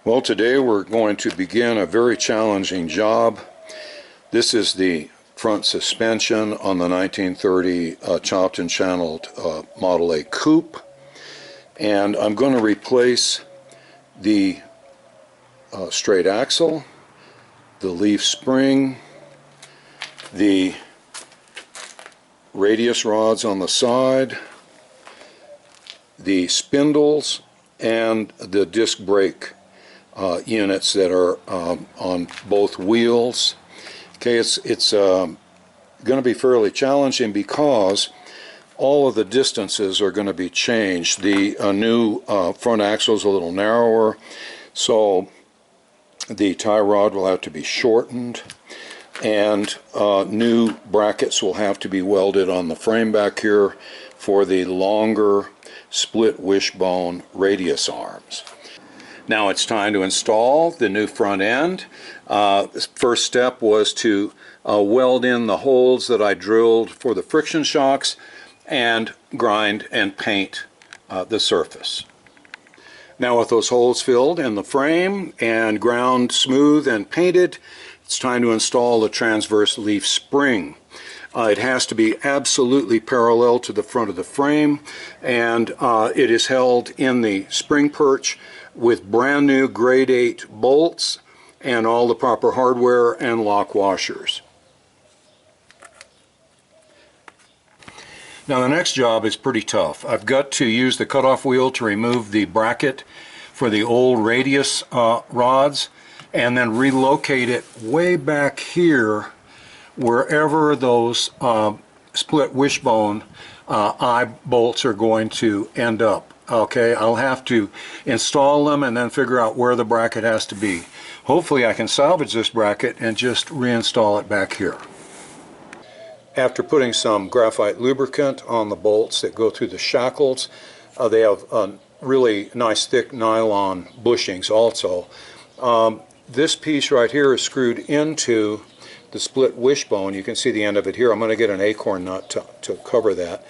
Well, today we're going to begin a very challenging job. This is the front suspension on the 1930 chopped and channeled Model A Coupe, and I'm going to replace the straight axle, the leaf spring, the radius rods on the side, the spindles, and the disc brake units that are on both wheels. Okay, it's going to be fairly challenging because all of the distances are going to be changed. The new front axle is a little narrower, so the tie rod will have to be shortened, and new brackets will have to be welded on the frame back here for the longer split wishbone radius arms. Now it's time to install the new front end. First step was to weld in the holes that I drilled for the friction shocks and grind and paint the surface. Now with those holes filled in the frame and ground smooth and painted, it's time to install the transverse leaf spring. It has to be absolutely parallel to the front of the frame, and it is held in the spring perch with brand new grade 8 bolts and all the proper hardware and lock washers. Now the next job is pretty tough. I've got to use the cutoff wheel to remove the bracket for the old radius rods and then relocate it way back here wherever those split wishbone eye bolts are going to end up. Okay, I'll have to install them and then figure out where the bracket has to be. Hopefully I can salvage this bracket and just reinstall it back here. After putting some graphite lubricant on the bolts that go through the shackles, they have really nice thick nylon bushings also. This piece right here is screwed into the split wishbone. You can see the end of it here. I'm going to get an acorn nut to cover that.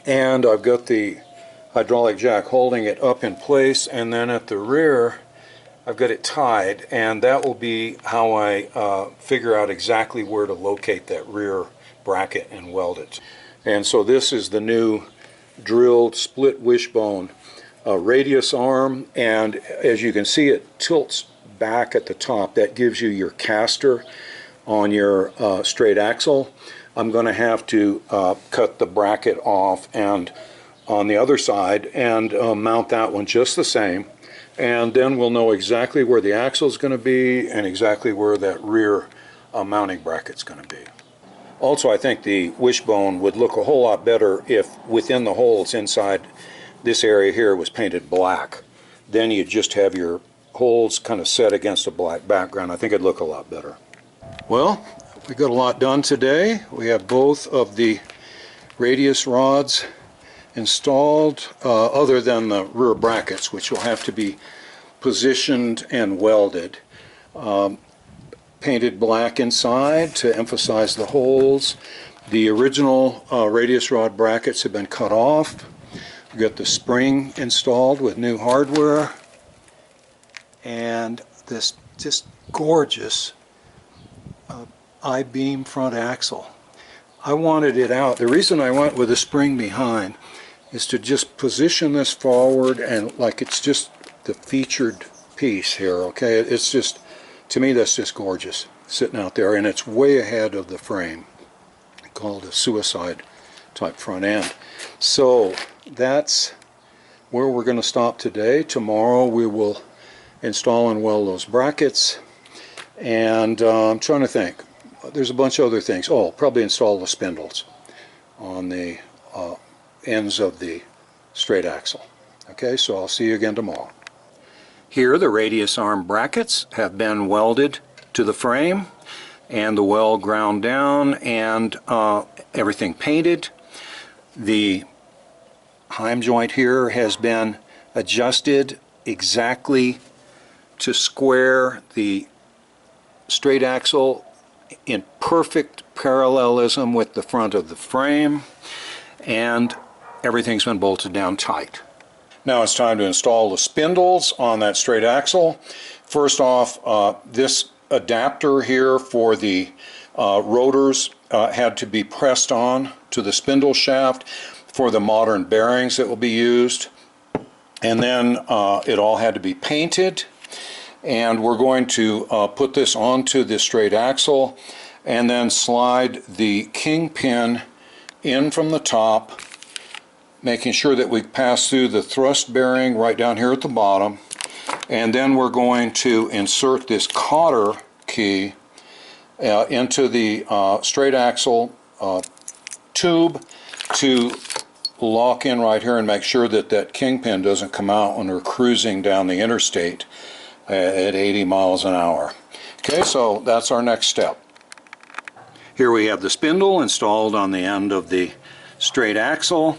And I've got the hydraulic jack holding it up in place, and then at the rear I've got it tied, and that will be how I figure out exactly where to locate that rear bracket and weld it. And so this is the new drilled split wishbone radius arm, and as you can see it tilts back at the top. That gives you your caster on your straight axle. I'm going to have to cut the bracket off and on the other side and mount that one just the same, and then we'll know exactly where the axle is going to be and exactly where that rear mounting bracket is going to be. Also, I think the wishbone would look a whole lot better if within the holes inside this area here was painted black. Then you just have your holes kind of set against a black background. I think it'd look a lot better. Well, we got a lot done today. We have both of the radius rods installed, other than the rear brackets, which will have to be positioned and welded. Painted black inside to emphasize the holes. The original radius rod brackets have been cut off. We've got the spring installed with new hardware, and this just gorgeous I-beam front axle. I wanted it out. The reason I went with the spring behind is to just position this forward and like it's just the featured piece here. Okay, it's just, to me that's just gorgeous sitting out there, and it's way ahead of the frame. I call it a suicide type front end. So that's where we're going to stop today. Tomorrow we will install and weld those brackets, and I'm trying to think. There's a bunch of other things. Oh, probably install the spindles on the ends of the straight axle. Okay, so I'll see you again tomorrow. Here the radius arm brackets have been welded to the frame and the weld ground down and everything painted. The Heim joint here has been adjusted exactly to square the straight axle in perfect parallelism with the front of the frame, and everything's been bolted down tight. Now it's time to install the spindles on that straight axle. First off, this adapter here for the rotors had to be pressed on to the spindle shaft for the modern bearings that will be used. And then it all had to be painted. And we're going to put this onto the straight axle and then slide the kingpin in from the top, making sure that we pass through the thrust bearing right down here at the bottom. And then we're going to insert this cotter key into the straight axle tube to lock in right here and make sure that that kingpin doesn't come out when we're cruising down the interstate at 80 miles an hour. Okay, so that's our next step. Here we have the spindle installed on the end of the straight axle.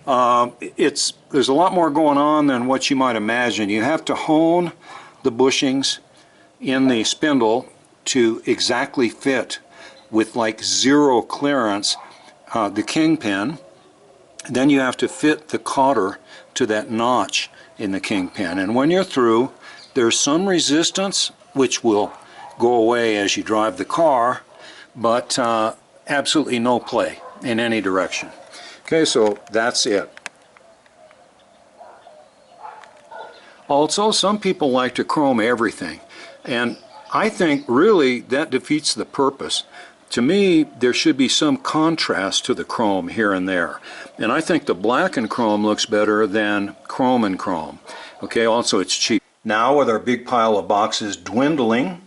There's a lot more going on than what you might imagine. You have to hone the bushings in the spindle to exactly fit with like zero clearance the kingpin. Then you have to fit the cotter to that notch in the kingpin. And when you're through, there's some resistance which will go away as you drive the car, but absolutely no play in any direction. Okay, so that's it. Also, some people like to chrome everything, and I think really that defeats the purpose. To me, there should be some contrast to the chrome here and there. And I think the black and chrome looks better than chrome and chrome. Okay, also it's cheap. Now with our big pile of boxes dwindling,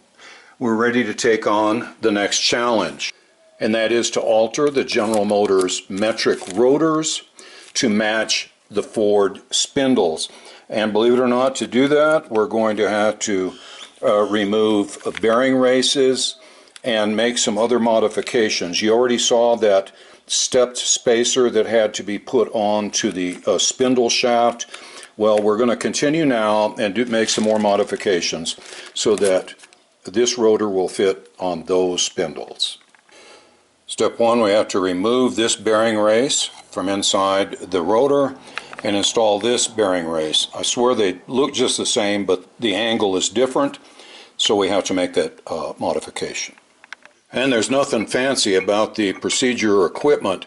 we're ready to take on the next challenge. And that is to alter the General Motors metric rotors to match the Ford spindles. And believe it or not, to do that, we're going to have to remove bearing races and make some other modifications. You already saw that stepped spacer that had to be put on to the spindle shaft. Well, we're going to continue now and make some more modifications so that this rotor will fit on those spindles. Step one, we have to remove this bearing race from inside the rotor and install this bearing race. I swear they look just the same, but the angle is different, so we have to make that modification. And there's nothing fancy about the procedure or equipment.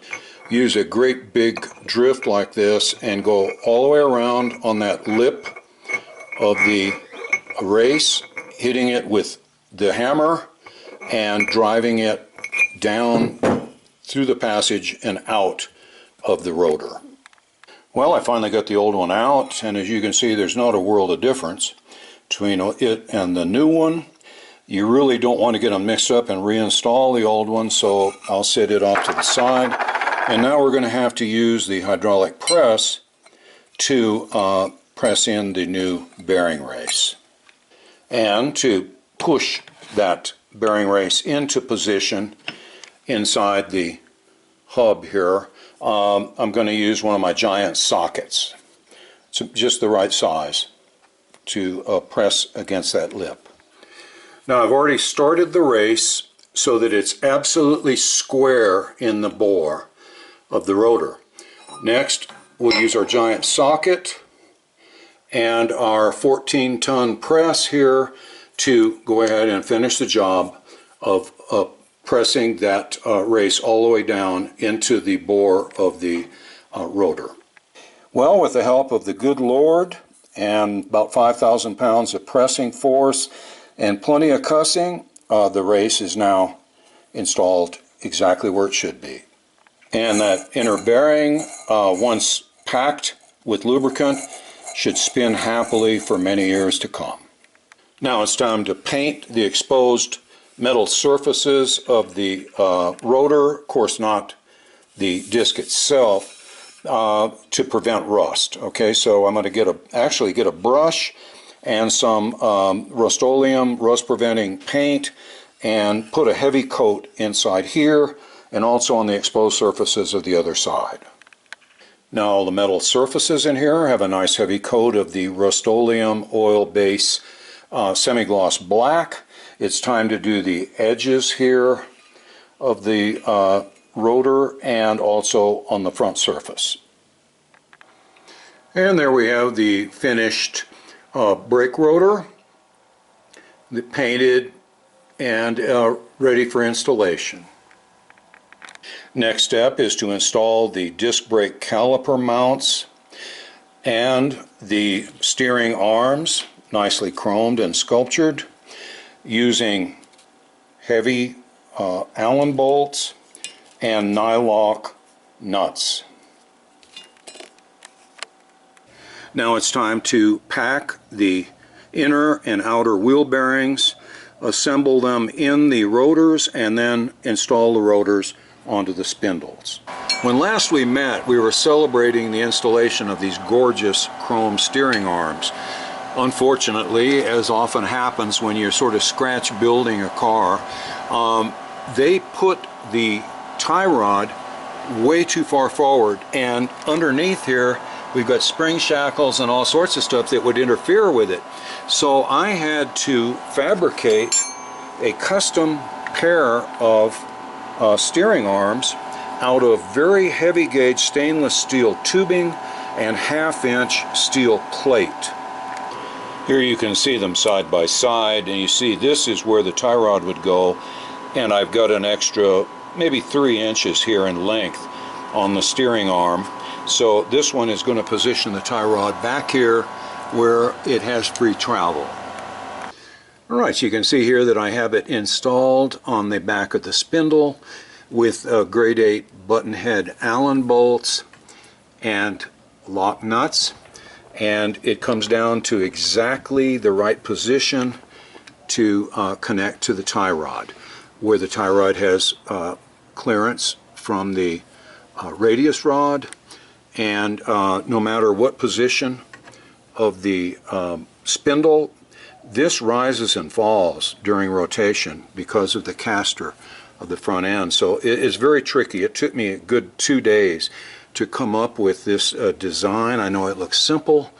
Use a great big drift like this and go all the way around on that lip of the race, hitting it with the hammer and driving it down through the passage and out of the rotor. Well, I finally got the old one out, and as you can see, there's not a world of difference between it and the new one. You really don't want to get them mixed up and reinstall the old one, so I'll set it off to the side. And now we're going to have to use the hydraulic press to press in the new bearing race. And to push that bearing race into position inside the hub here, I'm going to use one of my giant sockets. It's just the right size to press against that lip. Now I've already started the race so that it's absolutely square in the bore of the rotor. Next, we'll use our giant socket and our 14-ton press here to go ahead and finish the job of pressing that race all the way down into the bore of the rotor. Well, with the help of the good Lord and about 5,000 pounds of pressing force and plenty of cussing, the race is now installed exactly where it should be. And that inner bearing, once packed with lubricant, should spin happily for many years to come. Now it's time to paint the exposed metal surfaces of the rotor, of course not the disc itself, to prevent rust. Okay, so I'm going to actually get a brush and some Rust-Oleum rust-preventing paint and put a heavy coat inside here and also on the exposed surfaces of the other side. Now the metal surfaces in here have a nice heavy coat of the Rust-Oleum oil base semi-gloss black. It's time to do the edges here of the rotor and also on the front surface. And there we have the finished brake rotor, the painted and ready for installation. Next step is to install the disc brake caliper mounts and the steering arms, nicely chromed and sculptured, using heavy Allen bolts and nylock nuts. Now it's time to pack the inner and outer wheel bearings, assemble them in the rotors, and then install the rotors onto the spindles. When last we met, we were celebrating the installation of these gorgeous chrome steering arms. Unfortunately, as often happens when you're sort of scratch building a car, they put the tie rod way too far forward, and underneath here we've got spring shackles and all sorts of stuff that would interfere with it. So I had to fabricate a custom pair of steering arms out of very heavy gauge stainless steel tubing and 1/2 inch steel plate. Here you can see them side by side, and you see this is where the tie rod would go, and I've got an extra maybe 3 inches here in length on the steering arm. So this one is going to position the tie rod back here where it has free travel. Alright, so you can see here that I have it installed on the back of the spindle with grade 8 button head Allen bolts and lock nuts, and it comes down to exactly the right position to connect to the tie rod, where the tie rod has clearance from the radius rod, and no matter what position of the spindle, this rises and falls during rotation because of the caster of the front end. So it is very tricky. It took me a good 2 days to come up with this design. I know it looks simple,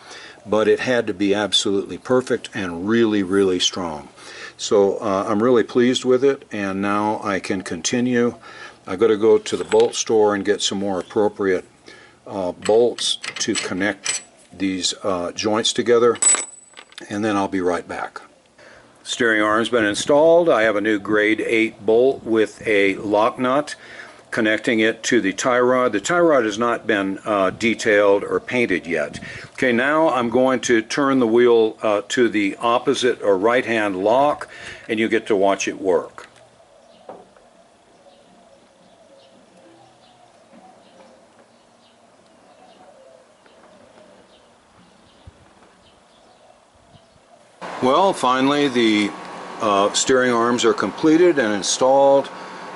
but it had to be absolutely perfect and really, really strong. So I'm really pleased with it, and now I can continue. I've got to go to the bolt store and get some more appropriate bolts to connect these joints together, and then I'll be right back. Steering arm's been installed. I have a new grade 8 bolt with a lock nut connecting it to the tie rod. The tie rod has not been detailed or painted yet. Okay, now I'm going to turn the wheel to the opposite or right hand lock, and you get to watch it work. Well, finally the steering arms are completed and installed.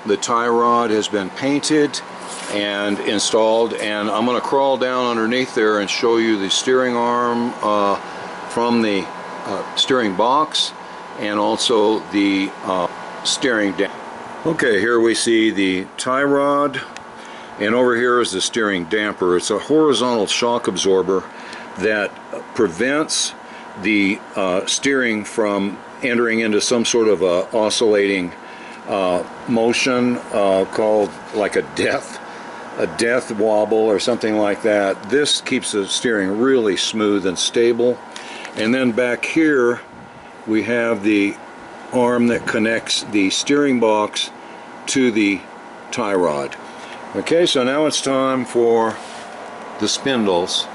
The tie rod has been painted and installed, and I'm going to crawl down underneath there and show you the steering arm from the steering box and also the steering damper. Okay, here we see the tie rod, and over here is the steering damper. It's a horizontal shock absorber that prevents the steering from entering into some sort of a oscillating motion called like a death wobble or something like that. This keeps the steering really smooth and stable. And then back here we have the arm that connects the steering box to the tie rod. Okay, so now it's time for the spindles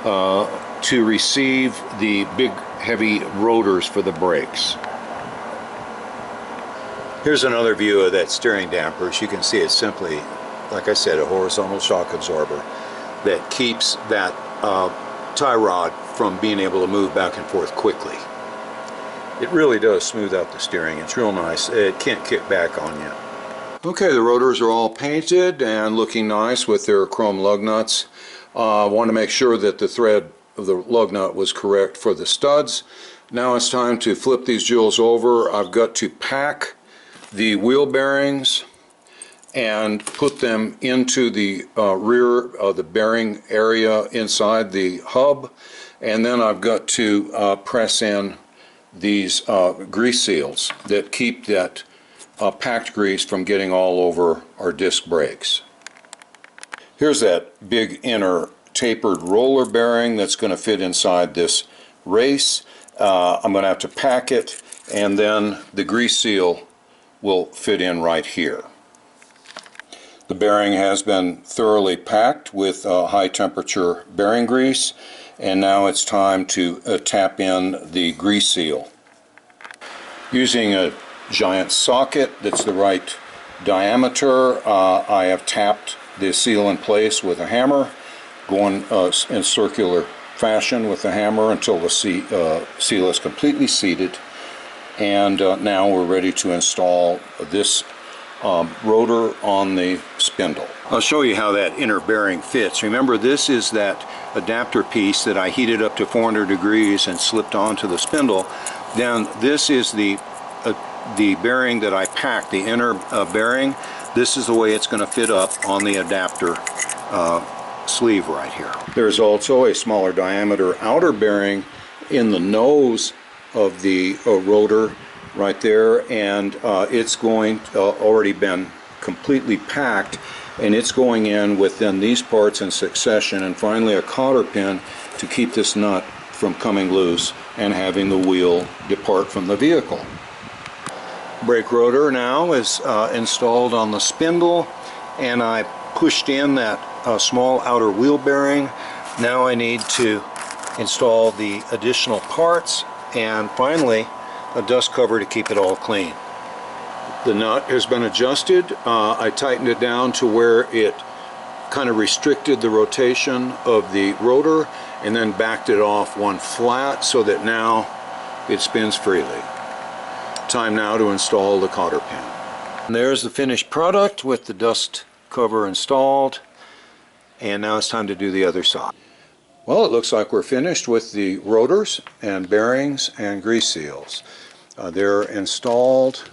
to receive the big heavy rotors for the brakes. Here's another view of that steering damper. As you can see, it's simply, like I said, a horizontal shock absorber that keeps that tie rod from being able to move back and forth quickly. It really does smooth out the steering. It's real nice. It can't kick back on you. Okay, the rotors are all painted and looking nice with their chrome lug nuts. I want to make sure that the thread of the lug nut was correct for the studs. Now it's time to flip these jewels over. I've got to pack the wheel bearings and put them into the rear of the bearing area inside the hub, and then I've got to press in these grease seals that keep that packed grease from getting all over our disc brakes. Here's that big inner tapered roller bearing that's going to fit inside this race. I'm going to have to pack it, and then the grease seal will fit in right here. The bearing has been thoroughly packed with high temperature bearing grease, and now it's time to tap in the grease seal. Using a giant socket that's the right diameter, I have tapped the seal in place with a hammer, going in circular fashion with the hammer until the seal is completely seated. And now we're ready to install this rotor on the spindle. I'll show you how that inner bearing fits. Remember, this is that adapter piece that I heated up to 400 degrees and slipped onto the spindle. Then this is the bearing that I packed, the inner bearing. This is the way it's going to fit up on the adapter sleeve right here. There's also a smaller diameter outer bearing in the nose of the rotor right there, and it's going already been completely packed, and it's going in within these parts in succession, and finally a cotter pin to keep this nut from coming loose and having the wheel depart from the vehicle. Brake rotor now is installed on the spindle, and I pushed in that small outer wheel bearing. Now I need to install the additional parts, and finally a dust cover to keep it all clean. The nut has been adjusted. I tightened it down to where it kind of restricted the rotation of the rotor, and then backed it off one flat so that now it spins freely. Time now to install the cotter pin. And there's the finished product with the dust cover installed, and now it's time to do the other side. Well, it looks like we're finished with the rotors and bearings and grease seals. They're installed,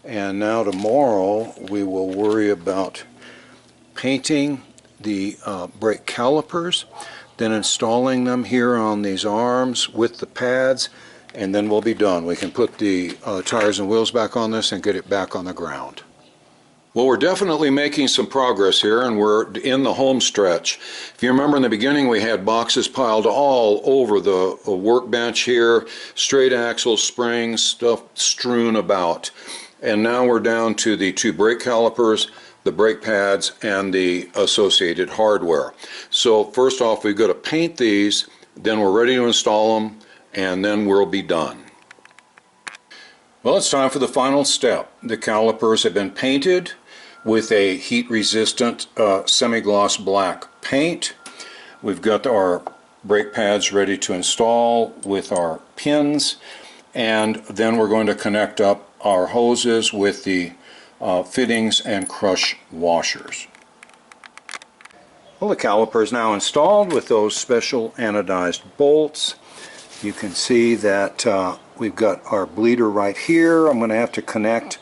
and now tomorrow we will worry about painting the brake calipers, then installing them here on these arms with the pads, and then we'll be done. We can put the tires and wheels back on this and get it back on the ground. Well, we're definitely making some progress here, and we're in the home stretch. If you remember in the beginning, we had boxes piled all over the workbench here, straight axles, springs, stuff strewn about. And now we're down to the 2 brake calipers, the brake pads, and the associated hardware. So first off, we've got to paint these, then we're ready to install them, and then we'll be done. Well, it's time for the final step. The calipers have been painted with a heat-resistant semi-gloss black paint. We've got our brake pads ready to install with our pins, and then we're going to connect up our hoses with the fittings and crush washers. Well, the caliper is now installed with those special anodized bolts. You can see that we've got our bleeder right here. I'm going to have to connect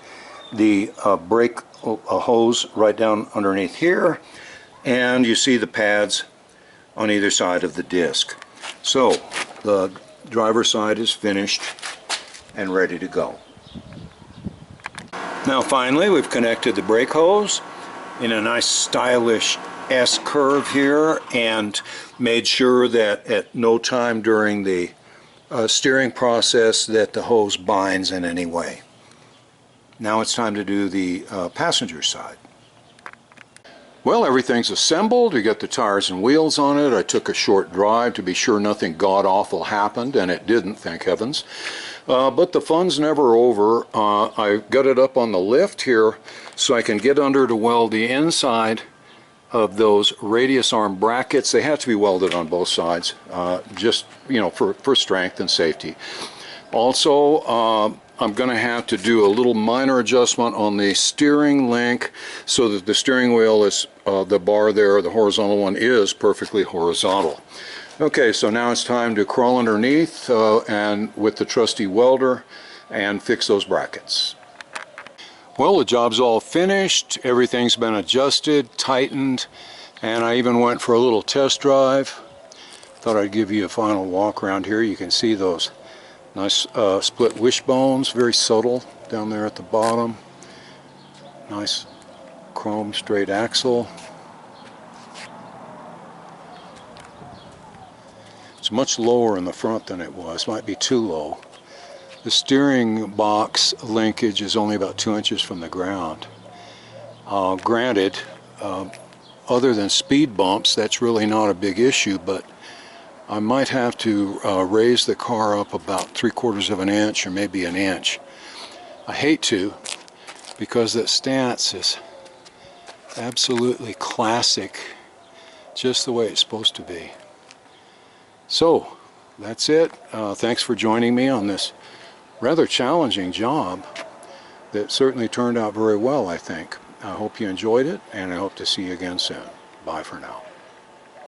the brake hose right down underneath here, and you see the pads on either side of the disc. So the driver's side is finished and ready to go. Now finally, we've connected the brake hose in a nice stylish S curve here, and made sure that at no time during the steering process that the hose binds in any way. Now it's time to do the passenger side. Well, everything's assembled. We got the tires and wheels on it. I took a short drive to be sure nothing god-awful happened, and it didn't, thank heavens. But the fun's never over. I got it up on the lift here so I can get under to weld the inside of those radius arm brackets. They have to be welded on both sides, just, you know, for strength and safety. Also, I'm going to have to do a little minor adjustment on the steering link so that the steering wheel is, the bar there, the horizontal one, is perfectly horizontal. Okay, so now it's time to crawl underneath and with the trusty welder and fix those brackets. Well, the job's all finished. Everything's been adjusted, tightened, and I even went for a little test drive. Thought I'd give you a final walk around here. You can see those nice split wishbones, very subtle down there at the bottom. Nice chrome straight axle. It's much lower in the front than it was. Might be too low. The steering box linkage is only about 2 inches from the ground. Granted, other than speed bumps, that's really not a big issue, but I might have to raise the car up about 3/4 of an inch or maybe an inch. I hate to, because that stance is absolutely classic, just the way it's supposed to be. So, that's it. Thanks for joining me on this rather challenging job that certainly turned out very well, I think. I hope you enjoyed it, and I hope to see you again soon. Bye for now.